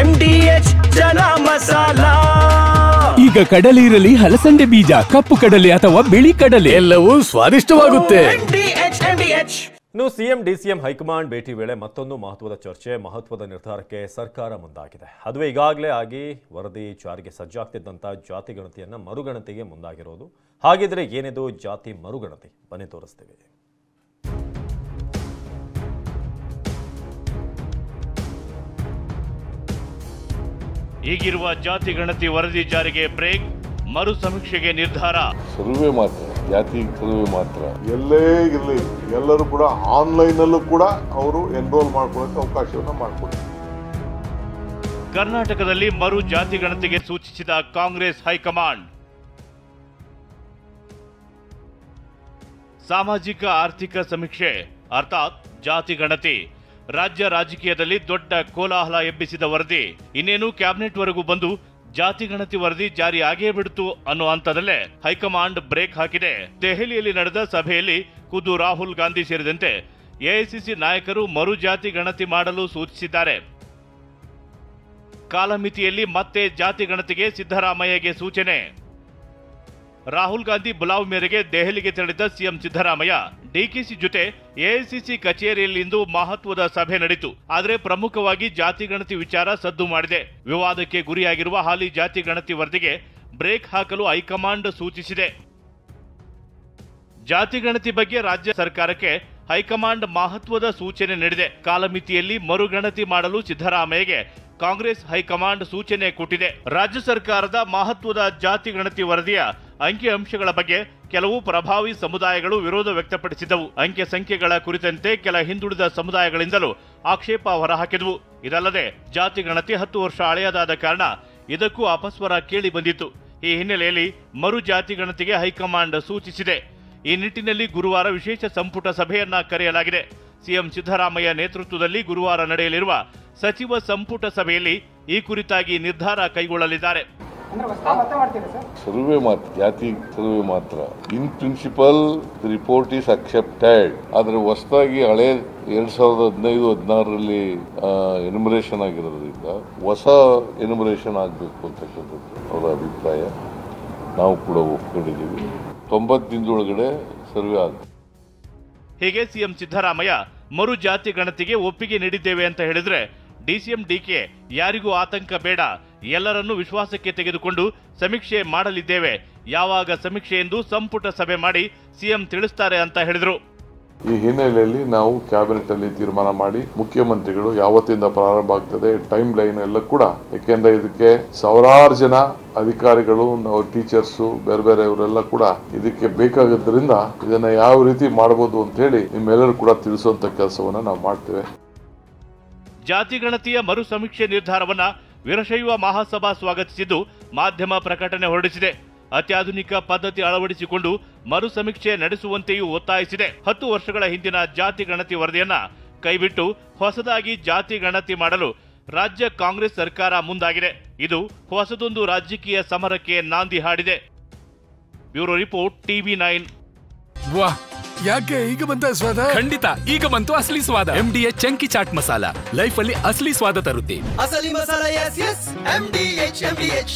MDH ಜನ ಮಸಾಲಾ. ಈಗ ಕಡಲೆ ಇರಲಿ, ಹಲಸಂದೆ ಬೀಜ, ಕಪ್ಪು ಕಡಲೆ ಅಥವಾ ಬಿಳಿ ಕಡಲೆ, ಎಲ್ಲವೂ ಸ್ವಾದಿಷ್ಟವಾಗುತ್ತೆ. ಇನ್ನು ಸಿಎಂ ಡಿಸಿಎಂ ಹೈಕಮಾಂಡ್ ಭೇಟಿ ವೇಳೆ ಮತ್ತೊಂದು ಮಹತ್ವದ ಚರ್ಚೆ, ಮಹತ್ವದ ನಿರ್ಧಾರಕ್ಕೆ ಸರ್ಕಾರ ಮುಂದಾಗಿದೆ. ಅದುವೇ ಈಗಾಗಲೇ ಆಗಿ ವರದಿ ಜಾರಿಗೆ ಸಜ್ಜಾಗ್ತಿದ್ದಂಥ ಜಾತಿ ಗಣತಿಯನ್ನು ಮರುಗಣತಿಗೆ ಮುಂದಾಗಿರೋದು. ಹಾಗಿದ್ರೆ ಏನಿದು ಜಾತಿ ಮರುಗಣತಿ? ಬನ್ನಿ ತೋರಿಸ್ತೀವಿ. ಈಗಿರುವ ಜಾತಿ ಗಣತಿ ವರದಿ ಜಾರಿಗೆ ಬ್ರೇಕ್, ಮರು ಸಮೀಕ್ಷೆಗೆ ನಿರ್ಧಾರ. ಸರ್ವೆ ಮಾತ್ರ, ಜಾತಿ ಸರ್ವೆ ಮಾತ್ರ, ಎಲ್ಲೇ ಇರಲಿ ಎಲ್ಲರೂ ಕೂಡ ಆನ್ಲೈನ್ ಅಲ್ಲೂ ಕೂಡ ಅವರು ಎನ್ರೋಲ್ ಮಾಡ್ಕೊಳ್ಳೋಕೆ ಅವಕಾಶವನ್ನು ಮಾಡಿಕೊಡಿ. ಕರ್ನಾಟಕದಲ್ಲಿ ಮರು ಜಾತಿ ಗಣತಿಗೆ ಸೂಚಿಸಿದ ಕಾಂಗ್ರೆಸ್ ಹೈಕಮಾಂಡ್. ಸಾಮಾಜಿಕ ಆರ್ಥಿಕ ಸಮೀಕ್ಷೆ ಅರ್ಥಾತ್ ಜಾತಿ ಗಣತಿ ರಾಜ್ಯ ರಾಜಕೀಯದಲ್ಲಿ ದೊಡ್ಡ ಕೋಲಾಹಲ ಎಬ್ಬಿಸಿದ ವರದಿ. ಇನ್ನೇನು ಕ್ಯಾಬಿನೆಟ್ ವರೆಗೂ ಬಂದು ಜಾತಿ ಗಣತಿ ವರದಿ ಜಾರಿ ಆಗೇ ಬಿಡ್ತು ಅನ್ನೋ ಹಂತದಲ್ಲೇ ಹೈಕಮಾಂಡ್ ಬ್ರೇಕ್ ಹಾಕಿದೆ. ದೆಹಲಿಯಲ್ಲಿ ನಡೆದ ಸಭೆಯಲ್ಲಿ ಖುದ್ದು ರಾಹುಲ್ ಗಾಂಧಿ ಸೇರಿದಂತೆ ಎಐಸಿಸಿ ನಾಯಕರು ಮರು ಜಾತಿ ಗಣತಿ ಮಾಡಲು ಸೂಚಿಸಿದ್ದಾರೆ. ಕಾಲಮಿತಿಯಲ್ಲಿ ಮತ್ತೆ ಜಾತಿ ಗಣತಿಗೆ ಸಿದ್ದರಾಮಯ್ಯಗೆ ಸೂಚನೆ. ರಾಹುಲ್ ಗಾಂಧಿ ಬುಲಾವ್ ಮೇರೆಗೆ ದೆಹಲಿಗೆ ತೆರಳಿದ ಸಿಎಂ ಸಿದ್ದರಾಮಯ್ಯ ಡಿಕೆಶಿ ಜೊತೆ ಎಐಸಿಸಿ ಕಚೇರಿಯಲ್ಲಿಂದು ಮಹತ್ವದ ಸಭೆ ನಡೆಯಿತು. ಆದರೆ ಪ್ರಮುಖವಾಗಿ ಜಾತಿ ಗಣತಿ ವಿಚಾರ ಸದ್ದು ಮಾಡಿದೆ. ವಿವಾದಕ್ಕೆ ಗುರಿಯಾಗಿರುವ ಹಾಲಿ ಜಾತಿ ಗಣತಿ ವರದಿಗೆ ಬ್ರೇಕ್ ಹಾಕಲು ಹೈಕಮಾಂಡ್ ಸೂಚಿಸಿದೆ. ಜಾತಿ ಗಣತಿ ಬಗ್ಗೆ ರಾಜ್ಯ ಸರ್ಕಾರಕ್ಕೆ ಹೈಕಮಾಂಡ್ ಮಹತ್ವದ ಸೂಚನೆ ನೀಡಿದೆ. ಕಾಲಮಿತಿಯಲ್ಲಿ ಮರುಗಣತಿ ಮಾಡಲು ಸಿದ್ದರಾಮಯ್ಯಗೆ ಕಾಂಗ್ರೆಸ್ ಹೈಕಮಾಂಡ್ ಸೂಚನೆ ಕೊಟ್ಟಿದೆ. ರಾಜ್ಯ ಸರ್ಕಾರದ ಮಹತ್ವದ ಜಾತಿ ಗಣತಿ ವರದಿಯ ಅಂಕಿ ಅಂಶಗಳ ಬಗ್ಗೆ ಕೆಲವು ಪ್ರಭಾವಿ ಸಮುದಾಯಗಳು ವಿರೋಧ ವ್ಯಕ್ತಪಡಿಸಿದವು. ಅಂಕೆ ಸಂಖ್ಯೆಗಳ ಕುರಿತಂತೆ ಕೆಲ ಹಿಂದುಳಿದ ಸಮುದಾಯಗಳಿಂದಲೂ ಆಕ್ಷೇಪ ಹೊರಹಾಕಿದವು. ಇದಲ್ಲದೆ ಜಾತಿ ಗಣತಿ 10 ವರ್ಷ ಹಳೆಯದಾದ ಕಾರಣ ಇದಕ್ಕೂ ಅಪಸ್ವರ ಕೇಳಿ ಬಂದಿತ್ತು. ಈ ಹಿನ್ನೆಲೆಯಲ್ಲಿ ಮರು ಜಾತಿ ಗಣತಿಗೆ ಹೈಕಮಾಂಡ್ ಸೂಚಿಸಿದೆ. ಈ ನಿಟ್ಟಿನಲ್ಲಿ ಗುರುವಾರ ವಿಶೇಷ ಸಂಪುಟ ಸಭೆಯನ್ನ ಕರೆಯಲಾಗಿದೆ. ಸಿಎಂ ಸಿದ್ದರಾಮಯ್ಯ ನೇತೃತ್ವದಲ್ಲಿ ಗುರುವಾರ ನಡೆಯಲಿರುವ ಸಚಿವ ಸಂಪುಟ ಸಭೆಯಲ್ಲಿ ಈ ಕುರಿತಾಗಿ ನಿರ್ಧಾರ ಕೈಗೊಳ್ಳಲಿದ್ದಾರೆ. ಸರ್ವೆ ಮಾತ್ರ, ಜಾತಿ ಸರ್ವೆ ಮಾತ್ರ. In principle report is accepted. ಆದ್ರೆ ಹೊಸದಾಗಿ ಹಳೆ 2015-16ರಲ್ಲಿ ಎನ್ಯುಮರೇಷನ್ ಆಗಿರೋದ್ರಿಂದ ಹೊಸ ಎನ್ಯುಮರೇಷನ್ ಆಗಬೇಕು ಅಂತಕ್ಕಂಥದ್ದು ಅವರ ಅಭಿಪ್ರಾಯ. ನಾವು ಕೂಡ ಒಪ್ಕೊಂಡಿದ್ದೀವಿ. 90 ದಿನದೊಳಗಡೆ ಸರ್ವೆ ಆಗುತ್ತೆ. ಹೀಗೆ ಸಿಎಂ ಸಿದ್ದರಾಮಯ್ಯ ಮರು ಜಾತಿ ಗಣತಿಗೆ ಒಪ್ಪಿಗೆ ನೀಡಿದ್ದೇವೆ ಅಂತ ಹೇಳಿದ್ರೆ ಡಿಸಿಎಂ ಡಿಕೆ ಯಾರಿಗೂ ಆತಂಕ ಬೇಡ, ಎಲ್ಲರನ್ನೂ ವಿಶ್ವಾಸಕ್ಕೆ ತೆಗೆದುಕೊಂಡು ಸಮೀಕ್ಷೆ ಮಾಡಲಿದ್ದೇವೆ. ಯಾವಾಗ ಸಮೀಕ್ಷೆ ಎಂದು ಸಂಪುಟ ಸಭೆ ಮಾಡಿ ಸಿಎಂ ತಿಳಿಸ್ತಾರೆ ಅಂತ ಹೇಳಿದ್ರು. ಈ ಹಿನ್ನೆಲೆಯಲ್ಲಿ ನಾವು ಕ್ಯಾಬಿನೆಟ್ ಅಲ್ಲಿ ತೀರ್ಮಾನ ಮಾಡಿ ಮುಖ್ಯಮಂತ್ರಿಗಳು ಯಾವತ್ತಿಂದ ಪ್ರಾರಂಭ ಆಗ್ತದೆ ಟೈಮ್ ಲೈನ್ ಎಲ್ಲ ಕೂಡ, ಯಾಕೆಂದ್ರೆ ಇದಕ್ಕೆ ಸಾವಿರಾರು ಜನ ಅಧಿಕಾರಿಗಳು, ನಾವು ಟೀಚರ್ಸು, ಬೇರೆ ಬೇರೆಯವರೆಲ್ಲ ಕೂಡ ಇದಕ್ಕೆ ಬೇಕಾಗೋದ್ರಿಂದ ಇದನ್ನ ಯಾವ ರೀತಿ ಮಾಡಬಹುದು ಅಂತ ಹೇಳಿ ನಿಮ್ಮೆಲ್ಲರೂ ಕೂಡ ತಿಳಿಸುವಂತ ಕೆಲಸವನ್ನ ನಾವು ಮಾಡ್ತೇವೆ. ಜಾತಿ ಗಣತಿಯ ಮರು ಸಮೀಕ್ಷೆ ನಿರ್ಧಾರವನ್ನ ವೀರಶೈವ ಮಹಾಸಭಾ ಸ್ವಾಗತಿಸಿದ್ದು ಮಾಧ್ಯಮ ಪ್ರಕಟಣೆ ಹೊರಡಿಸಿದೆ. ಅತ್ಯಾಧುನಿಕ ಪದ್ಧತಿ ಅಳವಡಿಸಿಕೊಂಡು ಮರು ಸಮೀಕ್ಷೆ ನಡೆಸುವಂತೆಯೂ ಒತ್ತಾಯಿಸಿದೆ. 10 ವರ್ಷಗಳ ಹಿಂದಿನ ಜಾತಿ ಗಣತಿ ವರದಿಯನ್ನ ಕೈಬಿಟ್ಟು ಹೊಸದಾಗಿ ಜಾತಿ ಗಣತಿ ಮಾಡಲು ರಾಜ್ಯ ಕಾಂಗ್ರೆಸ್ ಸರ್ಕಾರ ಮುಂದಾಗಿದೆ. ಇದು ಹೊಸದೊಂದು ರಾಜಕೀಯ ಸಮರಕ್ಕೆ ನಾಂದಿ ಹಾಡಿದೆ. Bureau report, TV9. ವಾಹ್, ಯಾಕೆ ಈಗ ಬಂತ ಸ್ವಾದ? ಖಂಡಿತ ಈಗ ಬಂತು ಅಸಲಿ ಸ್ವಾದ. MDH chunky chaat masala life ಅಲ್ಲಿ ಅಸಲಿ ಸ್ವಾದ ತರುತ್ತೆ. ಅಸಲಿ ಮಸಾಲ, ಎಸ್ ಎಸ್ MDH.